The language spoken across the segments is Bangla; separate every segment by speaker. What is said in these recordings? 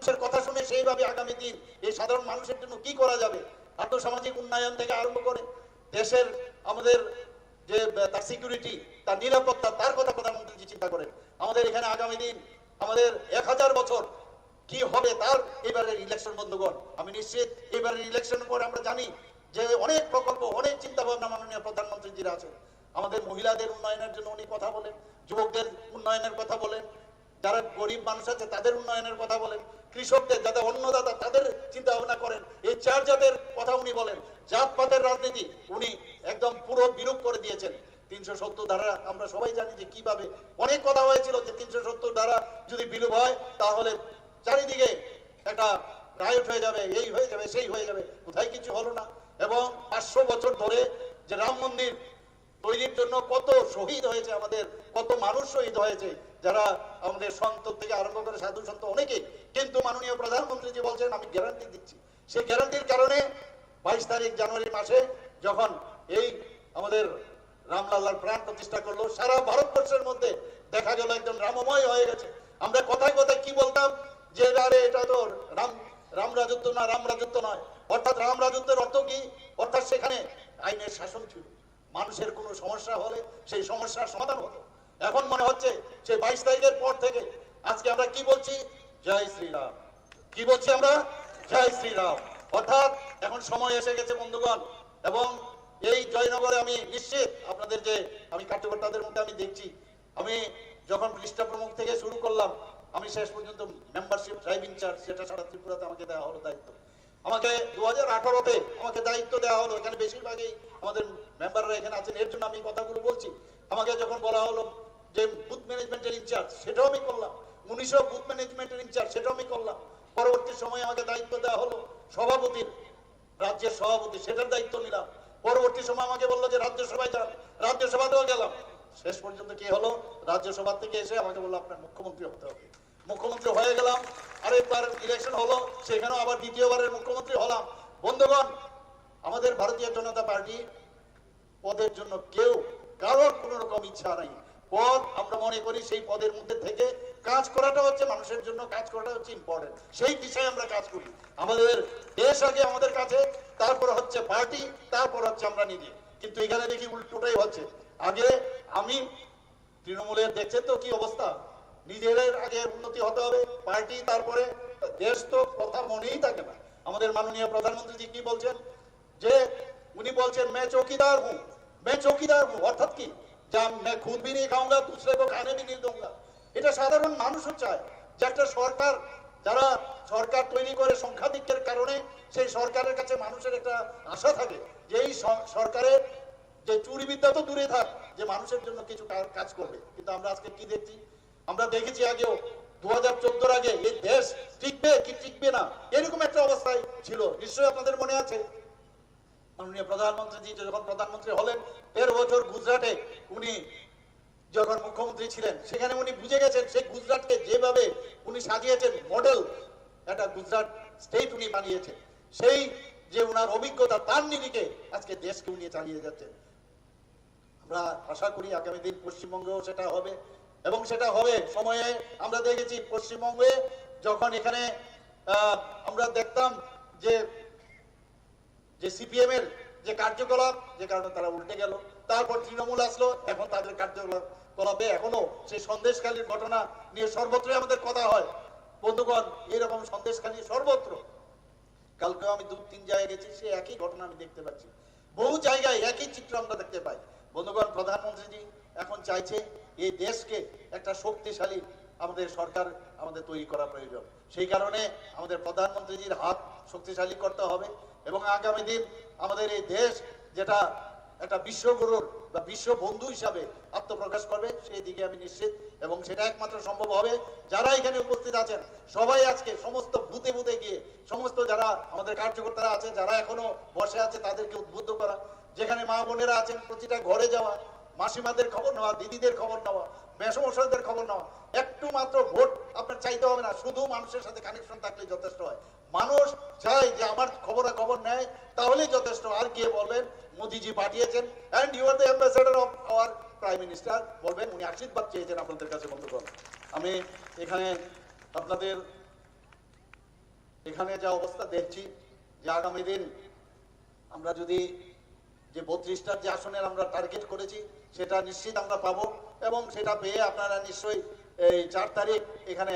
Speaker 1: মানুষের কথা শুনে সেইভাবে আগামী দিন এই সাধারণ মানুষের জন্য কি করা যাবে, আর্থসামাজিক উন্নয়ন থেকে আরম্ভ করে দেশের আমাদের যে তার সিকিউরিটি, তার নিরাপত্তা, তার কথা প্রধানমন্ত্রী চিন্তা করেন। আমাদের এখানে আগামী দিন আমাদের 1000 বছর কি হবে তার এবারের ইলেকশন বন্ধুগণ। আমি নিশ্চিত এবারের ইলেকশনের পরে আমরা জানি যে অনেক প্রকল্প, অনেক চিন্তা ভাবনা মাননীয় প্রধানমন্ত্রী আছেন। আমাদের মহিলাদের উন্নয়নের জন্য উনি কথা বলেন, যুবকদের উন্নয়নের কথা বলেন, যারা গরিব মানুষ আছে তাদের উন্নয়নের কথা বলেন, কৃষকদের যারা অন্নদাতা তাদের চিন্তা ভাবনা করেন। এই 4 জাতের কথা উনি বলেন। জাতপাতের রাজনীতি উনি একদম পুরো বিরূপ করে দিয়েছেন। 370 ধারা আমরা সবাই জানি যে কিভাবে অনেক কথা হয়েছিল যে 370 ধারা যদি বিলুপ হয় তাহলে চারিদিকে একটা রায়ট হয়ে যাবে, এই হয়ে যাবে, সেই হয়ে যাবে। কোথায় কিছু হলো না। এবং 500 বছর ধরে যে রাম মন্দির তৈরির জন্য কত শহীদ হয়েছে, আমাদের কত মানুষ শহীদ হয়েছে, যারা আমাদের সন্ত থেকে আরম্ভ করে সাধু সন্ত অনেকেই। কিন্তু মাননীয় প্রধানমন্ত্রী যে বলছেন আমি গ্যারান্টি দিচ্ছি, সেই গ্যারান্টির কারণে 22 তারিখ জানুয়ারি মাসে যখন এই আমাদের রামলাল্লার প্রাণ প্রতিষ্ঠা করলো, সারা ভারতবর্ষের মধ্যে দেখা গেল একদম রামময় হয়ে গেছে। আমরা কথায় কথায় কি বলতাম যে আরে এটা তো রাম রাজত্ব না, রাম রাজত্ব নয়। অর্থাৎ রাম রাজত্বের অর্থ কি? অর্থাৎ সেখানে আইনের শাসন ছিল, মানুষের কোনো সমস্যা হলে সেই সমস্যার সমাধান হতো। এখন মনে হচ্ছে সেই 22 তারিখের পর থেকে আজকে আমরা কি বলছি? জয় শ্রীরাম। কি বলছি আমরা? জয় শ্রীরাম। অর্থাৎ এখন সময় এসে গেছে বন্ধুগণ। এবং এই জয়নগরে আমি নিশ্চিত আপনাদের যে আমি কার্যকর্তাদের মধ্যে আমি দেখছি, আমি যখন পৃষ্ঠা প্রমুখ থেকে শুরু করলাম, আমি শেষ পর্যন্ত মেম্বারশিপ ড্রাইভিং চার্জ সেটা সারা ত্রিপুরাতে আমাকে দেওয়া হলো দায়িত্ব। আমাকে 2018-তে আমাকে দায়িত্ব দেওয়া হলো। এখানে বেশিরভাগই আমাদের মেম্বাররা এখানে আছেন, এর জন্য আমি কথাগুলো বলছি। আমাকে যখন বলা হলো যে বুথ ম্যানেজমেন্টের ইনচার্জ, সেটাও আমি করলাম। 1900 বুথ ম্যানেজমেন্টের ইনচার্জ, সেটাও আমি করলাম। পরবর্তী সময়ে আমাকে দায়িত্ব দেওয়া হলো সভাপতির, রাজ্যের সভাপতি, সেটার দায়িত্ব নিলাম। পরবর্তী সময় আমাকে বললো যে রাজ্যসভায় যান, রাজ্যসভাতেও গেলাম। শেষ পর্যন্ত কি হলো? রাজ্যসভা থেকে এসে আমাকে বললো আপনার মুখ্যমন্ত্রী হতে হবে। মুখ্যমন্ত্রী হয়ে গেলাম। আরেকবার ইলেকশন হলো, সেখানেও আবার দ্বিতীয়বারের মুখ্যমন্ত্রী হলাম। বন্ধুগণ, আমাদের ভারতীয় জনতা পার্টি পদের জন্য কেউ কারোর কোন রকম ইচ্ছা নাই। পদ আমরা মনে করি সেই পদের মধ্যে থেকে কাজ করাটা হচ্ছে মানুষের জন্য, কাজ করাটা হচ্ছে ইম্পর্টেন্ট। সেই বিষয়ে আমরা কাজ করি। আমাদের দেশ আগে আমাদের কাছে, তারপর হচ্ছে পার্টি, তারপর হচ্ছে আমরা নিজে। কিন্তু এখানে দেখি উল্টোটাই হচ্ছে। আগে আমি তৃণমূলের দেখছেন তো কি অবস্থা, নিজেদের আগে উন্নতি হতে হবে, পার্টি, তারপরে দেশ। তো কথা মনেই থাকে না। আমাদের মাননীয় প্রধানমন্ত্রী কি বলছেন যে উনি বলছেন मैं चौकीदार हूं, मैं चौकीदार हूं। অর্থাৎ কি? যা मैं खुद भी नहीं खाऊंगा, दूसरे को खाने भी नहीं दूंगा। এটা সাধারণ মানুষও চায় যে একটা সরকার, যারা সরকার তৈরি করে সংখ্যাধিক্যের কারণে সেই সরকারের কাছে মানুষের একটা আশা থাকে যে এই সরকারের যে চুরিবিদ্যা তো দূরে থাক, যে মানুষের জন্য কিছু কাজ করবে। কিন্তু আমরা আজকে কি দেখছি? আমরা দেখেছি আগেও 2014-র আগে এই দেশ টিকবে কি টিকবে না এরকম একটা অবস্থায় ছিল। নিশ্চয়ই আপনাদের মনে আছে মাননীয় প্রধানমন্ত্রী যখন প্রধানমন্ত্রী হলেন, 13 বছর গুজরাটে উনি যখন মুখ্যমন্ত্রী ছিলেন, সেখানে উনি বুঝে গেছেন সেই গুজরাটকে যেভাবে উনি সাজিয়েছেন, মডেল একটা গুজরাট স্টেট উনি বানিয়েছেন। সেই যে উনার অভিজ্ঞতা, তার নিরিখে আজকে দেশকে উনি চালিয়ে যাচ্ছেন। আমরা আশা করি আগামী দিন পশ্চিমবঙ্গেও সেটা হবে, এবং সেটা হবে সময়ে। আমরা দেখেছি পশ্চিমবঙ্গে যখন এখানে আমরা দেখতাম যে সিপিএম এর যে কার্যকলাপ, যে কারণে তারা উল্টে গেল, তারপর তৃণমূল আসলো, এখন তাদের কার্যকলাপে এখনো সেই সন্দেশখালীর ঘটনা নিয়ে সর্বত্রই আমাদের কথা হয়। বন্ধুগণ, এরকম সন্দেশখালী সর্বত্র। কালকে আমি 2-3 জায়গায় গেছি, সে একই ঘটনা আমি দেখতে পাচ্ছি। বহু জায়গায় একই চিত্র আমরা দেখতে পাই। বন্ধুগণ, প্রধানমন্ত্রী এখন চাইছে এই দেশকে একটা শক্তিশালী আমাদের সরকার আমাদের তৈরি করা প্রয়োজন। সেই কারণে আমাদের প্রধানমন্ত্রীজির হাত শক্তিশালী করতে হবে, এবং আগামী দিন আমাদের এই দেশ যেটা একটা বিশ্বগুরুর বা বিশ্ব বন্ধু হিসাবে আত্মপ্রকাশ করবে, সেই দিকে আমি নিশ্চিত। এবং সেটা একমাত্র সম্ভব হবে যারা এখানে উপস্থিত আছেন সবাই আজকে সমস্ত বুথে বুথে গিয়ে সমস্ত যারা আমাদের কার্যকর্তারা আছে, যারা এখনো বসে আছে, তাদেরকে উদ্বুদ্ধ করা। যেখানে মা বোনেরা আছেন প্রতিটা ঘরে যাওয়া, মাসিমাদের খবর নেওয়া, দিদিদের খবর নেওয়া, মেসমশাইদের খবর নেওয়া। একটু মাত্র ভোট আপনার চাইতে হবে না, শুধু মানুষের সাথে কানেকশন থাকলে যথেষ্ট হয়। মানুষ চায় যে আমার খবর নেয়, তাহলেই যথেষ্ট। আর গিয়ে বলবেন মোদিজি পাঠিয়েছেন and you are the ambassador of our prime minister, বলবেন উনি আশীর্বাদ চেয়েছেন আপনাদের কাছে। বন্ধুগণ, আমি এখানে আপনাদের এখানে যা অবস্থা দেখছি যে আগামী দিন আমরা যদি যে 32টার যে আসনের আমরা টার্গেট করেছি সেটা নিশ্চিত আমরা পাবো এবং সেটা পেয়ে আপনারা নিশ্চয়ই এই 4 তারিখ এখানে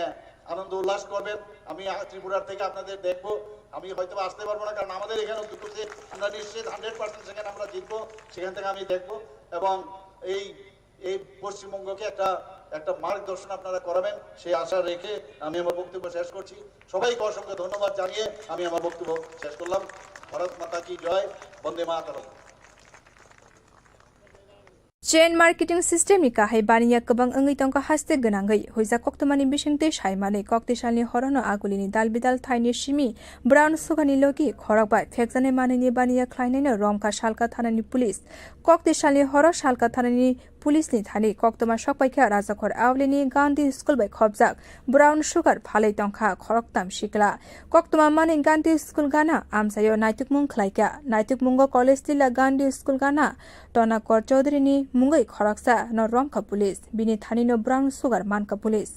Speaker 1: আনন্দ উল্লাস করবেন। আমি ত্রিপুরার থেকে আপনাদের দেখবো, আমি হয়তো আসতে পারবো না কারণ আমাদের এখানে দুটো সিট আমরা নিশ্চিত 100% সেখানে আমরা জিতবো, সেখান থেকে আমি দেখবো এবং এই এই পশ্চিমবঙ্গকে একটা মার্গদর্শন আপনারা করাবেন সেই আশা রেখে আমি আমার বক্তব্য শেষ করছি। সবাইকে অসংখ্য ধন্যবাদ জানিয়ে আমি আমার বক্তব্য শেষ করলাম। ভারত মাতা কি জয়, বন্দে মাতরম।
Speaker 2: Chain marketing system ni kahai baniya kabang angai tongka haste ganangai hoisa koktomani bisingte saimane koktisalni horono agulini dalbidal thaini simi brown sugani logi khorakbai fekjane manini baniya khlainene romka salka thanani police koktisalni horo salka thanani police ni thani koktoma sokpaikha rajakhor awlini gandhi school bai khobjak brown sugar phalai tongkha khoroktam sikla koktoma mani gandhi school gana amsayo naitukmung khlaika naitukmungo college tila gandhi school gana tona kor chaudhary ni mungai khoraksa no romka police bini thani no brown sugar manka police